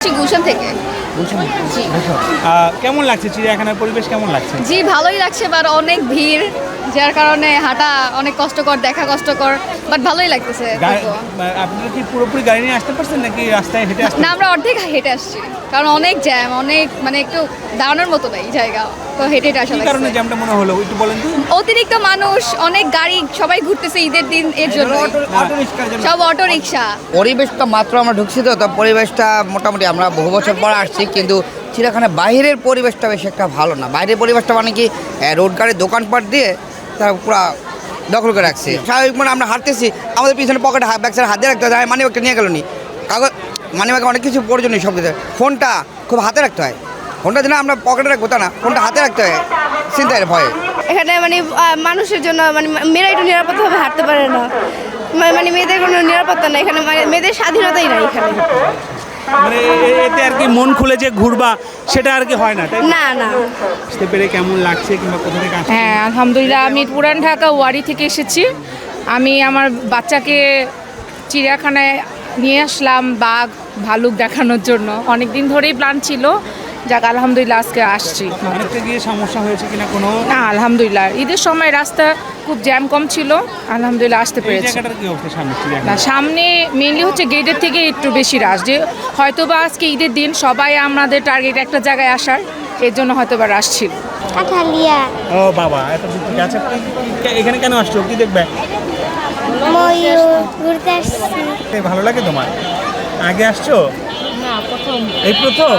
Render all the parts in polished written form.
গুলশান থেকে। জি। কেমন লাগছে চিড়িয়াখানার পরিবেশ কেমন লাগছে? জি ভালোই লাগছে, বাট অনেক ভিড়, যার কারণে হাঁটা অনেক কষ্টকর, দেখা কষ্টকর, বাট ভালোই লাগতেছে। আপনারা কি পুরোপুরি গাড়ি নিয়ে আসতে পারছেন নাকি রাস্তায় হেঁটে আসতে? না, আমরা অর্ধেক হেঁটে আসছি, কারণ অনেক জ্যাম, অনেক মানে একটু দাঁড়ানোর মতো নেই জায়গা, তো হেঁটে হেঁটে আসা কি কারণে লাগছে। জ্যামটা মনে হলো একটু বলেন তো? অতিরিক্ত মানুষ, অনেক গাড়ি, সবাই ঘুরতেছে ঈদের দিন, এর জন্য সব অটো রিক্সা। পরিবেশটা মাত্র আমরা ঢুকছি তো পরিবেশটা মোটামুটি আমরা বহু বছর পর আসছি, কিন্তু চিড়িয়াখানার বাইরের পরিবেশটা বেশি একটা ভালো না। বাইরের পরিবেশটা মানে কি রোড গাড়ির দোকানপাট দিয়ে তারা পুরো দখল করে রাখছে। স্বাভাবিক মানে আমরা হাঁটতেছি, আমাদের পিছনে পকেটে ব্যাগ হাত দিয়ে রাখতে হয়, মানি ব্যাগটা নিয়ে গেল নি, কাগজ মানি ব্যাগে অনেক কিছু প্রয়োজনীয় সব কিছু। ফোনটা খুব হাতে রাখতে হয়, ফোনটা যেন আমরা পকেটে রাখবো তা না, ফোনটা হাতে রাখতে হয় চিন্তায় ভয়ে। এখানে মানে মানুষের জন্য মানে মেয়েরা একটু নিরাপদভাবে হাঁটতে পারে না, মানে মেয়েদের কোনো নিরাপত্তা নেই এখানে, মানে মেয়েদের স্বাধীনতাই নাই এখানে। মানে এতে আর কি মন খুলে যে ঘুরবা সেটা আর কি হয় না, তাই না না। আসতে পেরে কেমন লাগছে কিংবা কোথা থেকে আসছে? হ্যাঁ আলহামদুলিল্লাহ, আমি পুরান ঢাকা ওয়ারি থেকে এসেছি। আমি আমার বাচ্চাকে চিড়িয়াখানায় নিয়ে আসলাম বাঘ ভালুক দেখানোর জন্য। অনেক দিন ধরেই প্ল্যান ছিল, যাক আলহামদুলিল্লাহ আজকে আসছি। অনেকটা গিয়ে সমস্যা হয়েছে কিনা কোনো? না আলহামদুলিল্লাহ, ঈদের সময় রাস্তা খুব জ্যাম কম ছিল, আলহামদুলিল্লাহ আসতে এই পেরেছি। জায়গাটার কি অবস্থা সামনে চিড়িয়াখানা? না সামনে মেনলি হচ্ছে গেটের থেকে একটু বেশি রাশ, যে হয়তো বা আজকে ঈদের দিন সবাই আমাদের টার্গেট একটা জায়গায় আসার, এর জন্য হয়তো বা রাশ ছিল। কাঠালিয়া ও বাবা, এত দূর থেকে আচ্ছা এখানে কেন আসছো, কি দেখবে? ময়ূর ঘুরতে আসছি। ভালো লাগে তোমার? আগে আসছো? এই প্রথম?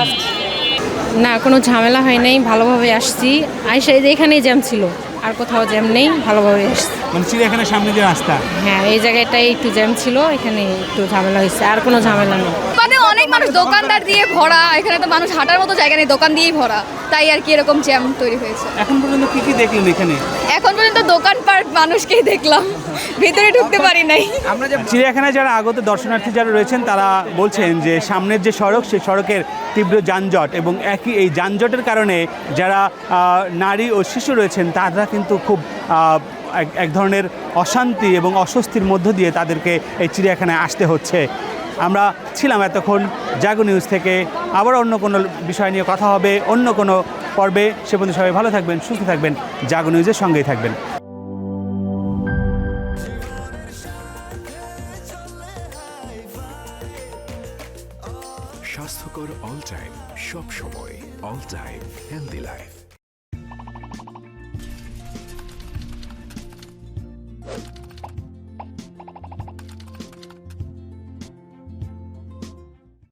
না কোনো ঝামেলা হয় নাই, ভালোভাবে আসছি। আইসা এই যে এখানেই জ্যাম ছিল, আর কোথাও জ্যাম নেই, ভালোভাবে আসছি। মানে চিড়িয়াখানার সামনে যে রাস্তা? হ্যাঁ এই জায়গাটাই একটু জ্যাম ছিল, এখানে একটু ঝামেলা হয়েছে, আর কোনো ঝামেলা নেই। মানে অনেক মানুষ দোকানদার দিয়ে ভরা, এখানে তো মানুষ হাঁটার মতো জায়গা নেই, দোকান দিয়েই ভরা, তাই আর কি এরকম জ্যাম তৈরি হয়েছে। এখন পর্যন্ত কি কি দেখলেন এখানে? এখন পর্যন্ত দোকানপাট মানুষকেই দেখলাম, ভিতরে ঢুকতে পারি নাই। আমরা যে চিড়িয়াখানায় যারা আগত দর্শনার্থী যারা রয়েছেন তারা বলছেন যে সামনের যে সড়ক সেই সড়কের তীব্র যানজট, এবং এই যানজটের কারণে যারা নারী ও শিশু রয়েছেন তারা কিন্তু খুব এক ধরনের অশান্তি এবং অস্বস্তির মধ্য দিয়ে তাদেরকে এই চিড়িয়াখানায় আসতে হচ্ছে। আমরা ছিলাম এতক্ষণ জাগো নিউজ থেকে, আবার অন্য কোনো বিষয় নিয়ে কথা হবে অন্য কোনো পর্বে। সে পর্যন্ত সবাই ভালো থাকবেন, সুস্থ থাকবেন, জাগো নিউজের সঙ্গেই থাকবেন। স্বাস্থ্যকর অল টাইম, সব সময় অল টাইম হেলদি লাইফ।